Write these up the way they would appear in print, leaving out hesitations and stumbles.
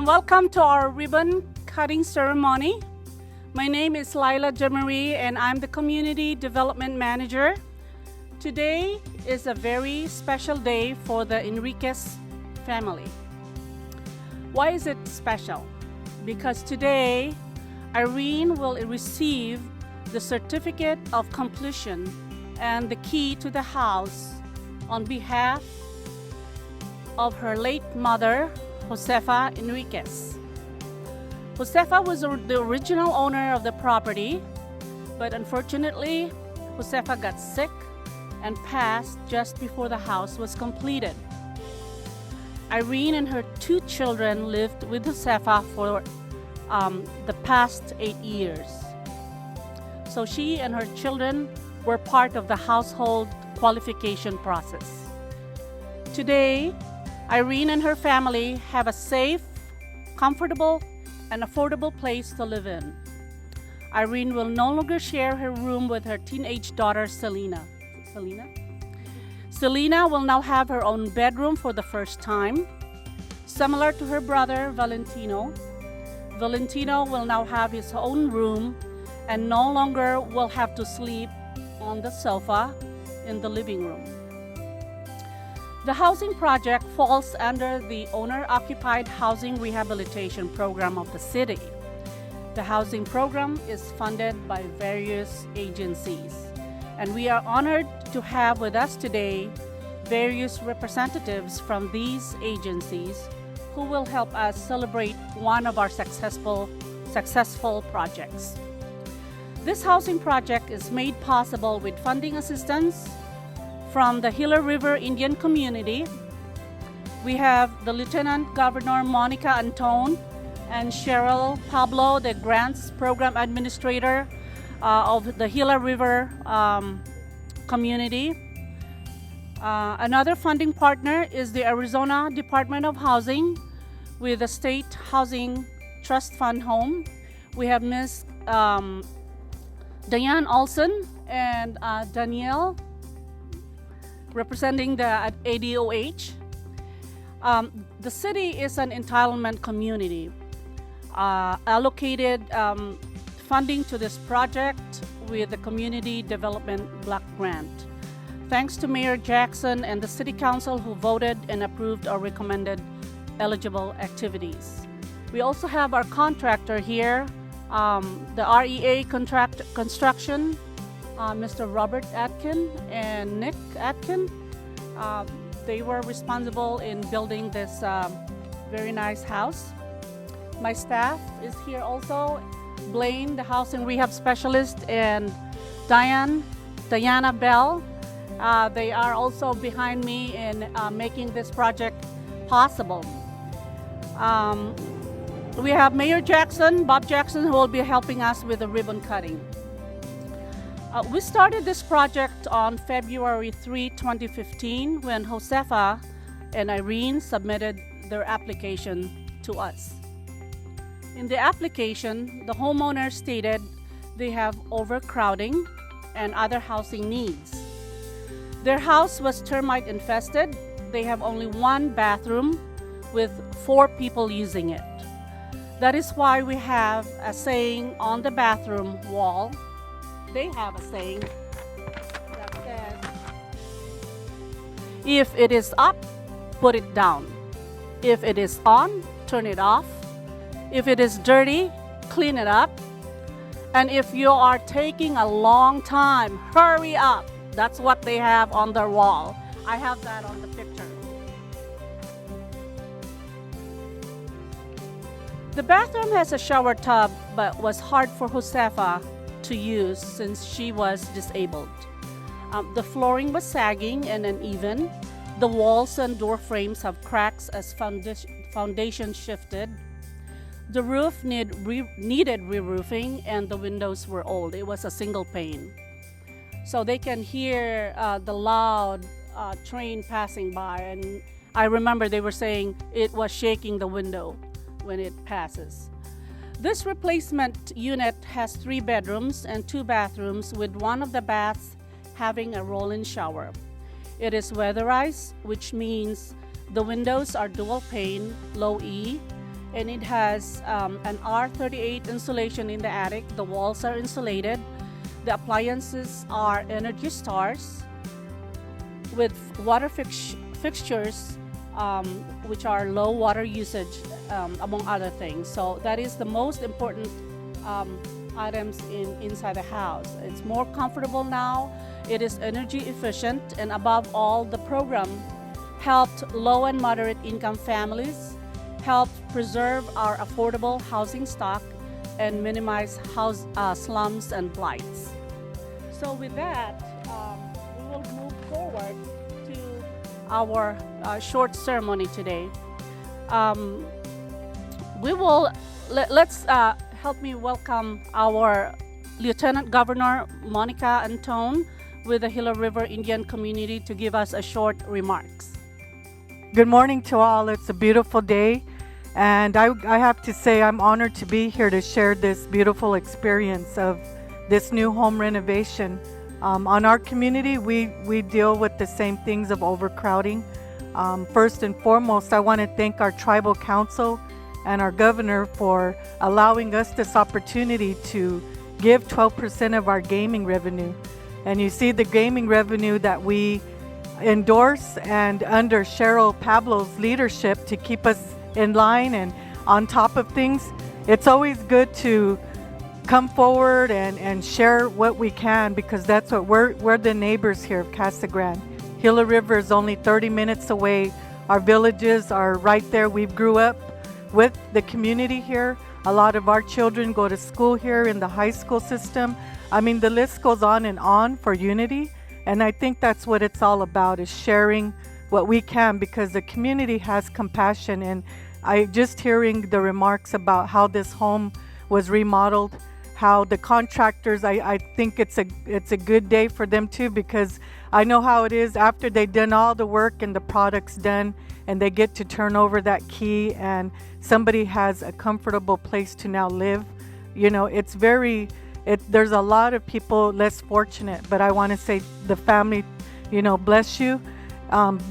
Welcome to our ribbon cutting ceremony. My name is Laila Jamari and I'm the Community Development Manager. Today is a very special day for the Enriquez family. Why is it special? Because today, Irene will receive the certificate of completion and the key to the house on behalf of her late mother, Josefa Enriquez. Josefa was the original owner of the property, but unfortunately, Josefa got sick and passed just before the house was completed. Irene and her 2 children lived with Josefa for the past 8 years. So she and her children were part of the household qualification process. Today, Irene and her family have a safe, comfortable, and affordable place to live in. Irene will no longer share her room with her teenage daughter, Selena. Selena will now have her own bedroom for the first time. Similar to her brother, Valentino, Valentino will now have his own room and no longer will have to sleep on the sofa in the living room. The housing project falls under the owner-occupied housing rehabilitation program of the city. The housing program is funded by various agencies, and we are honored to have with us today various representatives from these agencies who will help us celebrate one of our successful projects. This housing project is made possible with funding assistance from the Gila River Indian community. We have the Lieutenant Governor Monica Antone and Cheryl Pablo, the Grants Program Administrator of the Gila River community. Another funding partner is the Arizona Department of Housing with the State Housing Trust Fund Home. We have Ms. Diane Olson and Danielle representing the ADOH. The city is an entitlement community. Allocated funding to this project with the Community Development Block Grant. Thanks to Mayor Jackson and the City Council who voted and approved or recommended eligible activities. We also have our contractor here, the REA Construction, Mr. Robert Atkin and Nick Atkin. They were responsible in building this very nice house. My staff is here also, Blaine, the housing rehab specialist, and Diana Bell. They are also behind me in making this project possible. We have Mayor Jackson, Bob Jackson, who will be helping us with the ribbon cutting. We started this project on February 3, 2015, when Josefa and Irene submitted their application to us. In the application, the homeowner stated they have overcrowding and other housing needs. Their house was termite infested. They have only 1 bathroom with 4 people using it. That is why we have a saying on the bathroom wall. They have a saying that says, if it is up, put it down. If it is on, turn it off. If it is dirty, clean it up. And if you are taking a long time, hurry up. That's what they have on their wall. I have that on the picture. The bathroom has a shower tub, but was hard for Josefa to use since she was disabled. The flooring was sagging and uneven. The walls and door frames have cracks as foundation shifted. The roof needed re-roofing and the windows were old. It was a single pane. So they can hear the loud train passing by, and I remember they were saying it was shaking the window when it passes. This replacement unit has 3 bedrooms and 2 bathrooms, with one of the baths having a roll-in shower. It is weatherized, which means the windows are dual pane, low E, and it has an R38 insulation in the attic. The walls are insulated. The appliances are Energy Stars with water fixtures, which are low water usage, among other things. So that is the most important items inside the house. It's more comfortable now. It is energy efficient, and above all, the program helped low and moderate income families, helped preserve our affordable housing stock, and minimize slums and blights. So with that, we will move forward to our short ceremony today. Let's help me welcome our Lieutenant Governor Monica Antone with the Gila River Indian community to give us a short remarks. Good morning to all. It's a beautiful day, and I have to say I'm honored to be here to share this beautiful experience of this new home renovation. On our community, we deal with the same things of overcrowding. First and foremost, I want to thank our tribal council and our governor for allowing us this opportunity to give 12% of our gaming revenue. And you see the gaming revenue that we endorse, and under Cheryl Pablo's leadership to keep us in line and on top of things. It's always good to come forward and share what we can, because that's what we're the neighbors here of Casa Grande. Gila River is only 30 minutes away. Our villages are right there. We grew up with the community here. A lot of our children go to school here in the high school system. I mean, the list goes on and on for unity. And I think that's what it's all about, is sharing what we can, because the community has compassion. And I just hearing the remarks about how this home was remodeled, how the contractors, I think it's a good day for them too, because I know how it is after they've done all the work and the product's done, and they get to turn over that key and somebody has a comfortable place to now live. You know, there's a lot of people less fortunate, but I want to say the family, bless you.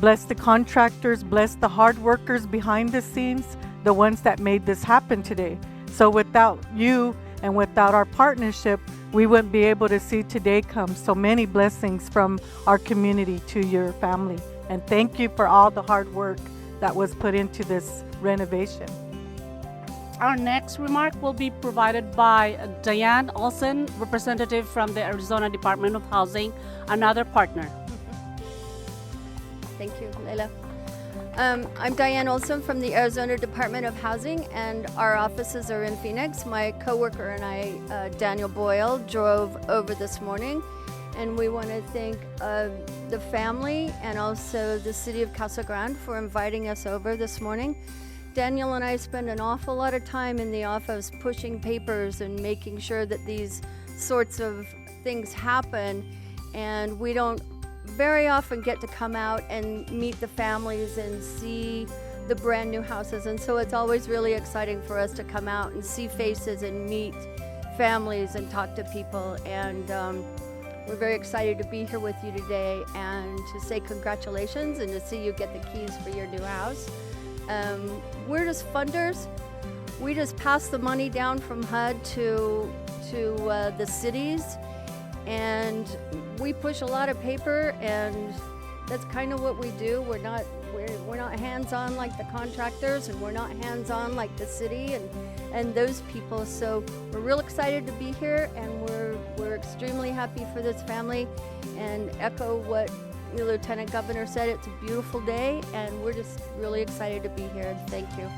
Bless the contractors, bless the hard workers behind the scenes, the ones that made this happen today. So without you and without our partnership, we wouldn't be able to see today come. So many blessings from our community to your family. And thank you for all the hard work that was put into this renovation. Our next remark will be provided by Diane Olson, representative from the Arizona Department of Housing, another partner. Thank you, Leila. I'm Diane Olson from the Arizona Department of Housing, and our offices are in Phoenix. My coworker and I, Daniel Boyle, drove over this morning, and we want to thank the family and also the city of Casa Grande for inviting us over this morning. Daniel and I spend an awful lot of time in the office pushing papers and making sure that these sorts of things happen, and we don't very often get to come out and meet the families and see the brand new houses, and so it's always really exciting for us to come out and see faces and meet families and talk to people, and we're very excited to be here with you today and to say congratulations and to see you get the keys for your new house. We're just funders. We just pass the money down from HUD to the cities, and we push a lot of paper, and that's kind of what we do. We're not hands-on like the contractors, and we're not hands-on like the city and those people. So we're real excited to be here, and we're extremely happy for this family, and echo what the Lieutenant Governor said. It's a beautiful day, and we're just really excited to be here. Thank you.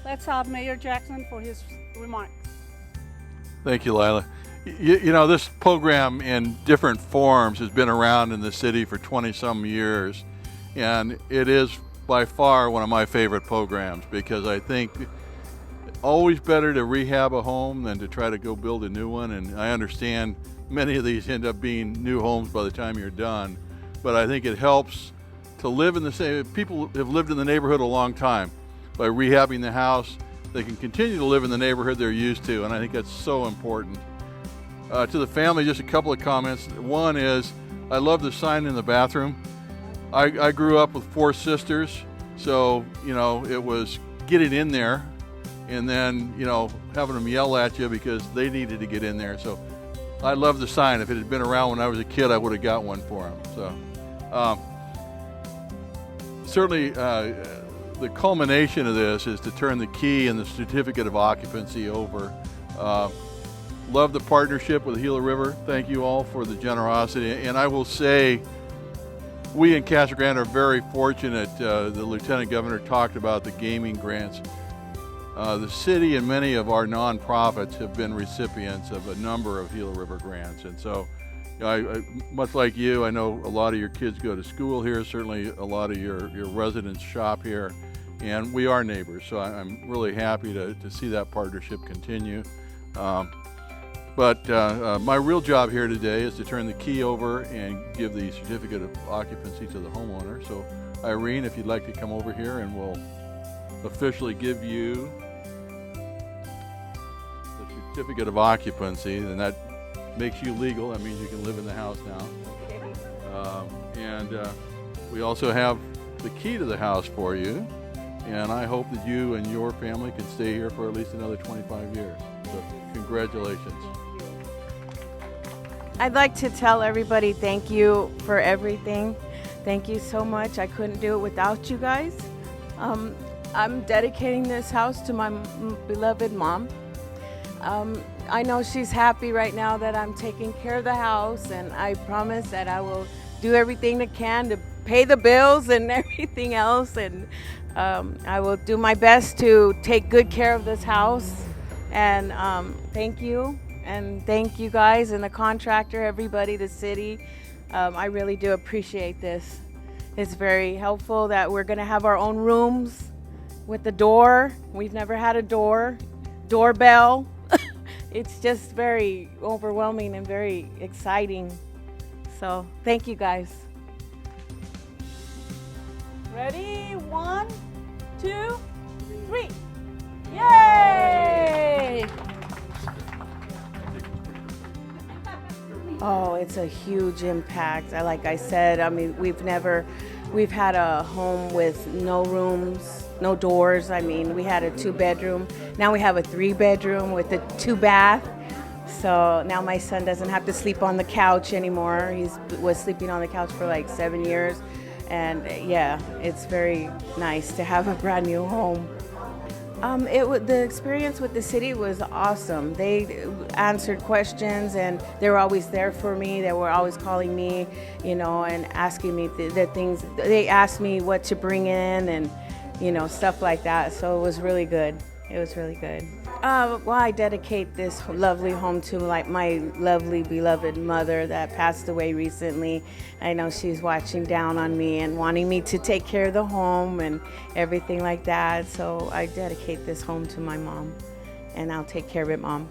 Let's have Mayor Jackson for his remarks. Thank you, Lila. You know, this program in different forms has been around in the city for 20-some years, and it is by far one of my favorite programs, because I think always better to rehab a home than to try to go build a new one. And I understand many of these end up being new homes by the time you're done, but I think it helps to live in the same. People have lived in the neighborhood a long time. By rehabbing the house, they can continue to live in the neighborhood they're used to, and I think that's so important. To the family, just a couple of comments. One is, I love the sign in the bathroom. I grew up with 4 sisters, so it was get it in there, and then, you know, having them yell at you because they needed to get in there. So I love the sign. If it had been around when I was a kid, I would have got one for them. So certainly the culmination of this is to turn the key and the certificate of occupancy over. Love the partnership with the Gila River. Thank you all for the generosity. And I will say, we in Casa Grande are very fortunate. The Lieutenant Governor talked about the gaming grants. The city and many of our nonprofits have been recipients of a number of Gila River grants. And so, you know, I, much like you, I know a lot of your kids go to school here. Certainly a lot of your residents shop here. And we are neighbors, so I'm really happy to see that partnership continue. But my real job here today is to turn the key over and give the certificate of occupancy to the homeowner. So Irene, if you'd like to come over here, and we'll officially give you the certificate of occupancy, then that makes you legal. That means you can live in the house now. We also have the key to the house for you, and I hope that you and your family can stay here for at least another 25 years. So congratulations. I'd like to tell everybody thank you for everything. Thank you so much. I couldn't do it without you guys. I'm dedicating this house to my beloved mom. I know she's happy right now that I'm taking care of the house, and I promise that I will do everything I can to pay the bills and everything else, and I will do my best to take good care of this house. And thank you. And thank you guys and the contractor, everybody, the city. I really do appreciate this. It's very helpful that we're gonna have our own rooms with the door. We've never had a doorbell. It's just very overwhelming and very exciting. So thank you guys. Ready? 1, 2, 3. Yay! Oh, it's a huge impact. Like I said, I mean, we've had a home with no rooms, no doors. I mean, we had a 2-bedroom. Now we have a 3-bedroom with a 2-bath. So now my son doesn't have to sleep on the couch anymore. He was sleeping on the couch for like 7 years. And yeah, it's very nice to have a brand new home. The experience with the city was awesome. They answered questions, and they were always there for me. They were always calling me, you know, and asking me the things. They asked me what to bring in and, you know, stuff like that. So it was really good. It was really good. Well, I dedicate this lovely home to my lovely beloved mother that passed away recently. I know she's watching down on me and wanting me to take care of the home and everything like that. So I dedicate this home to my mom, and I'll take care of it, Mom.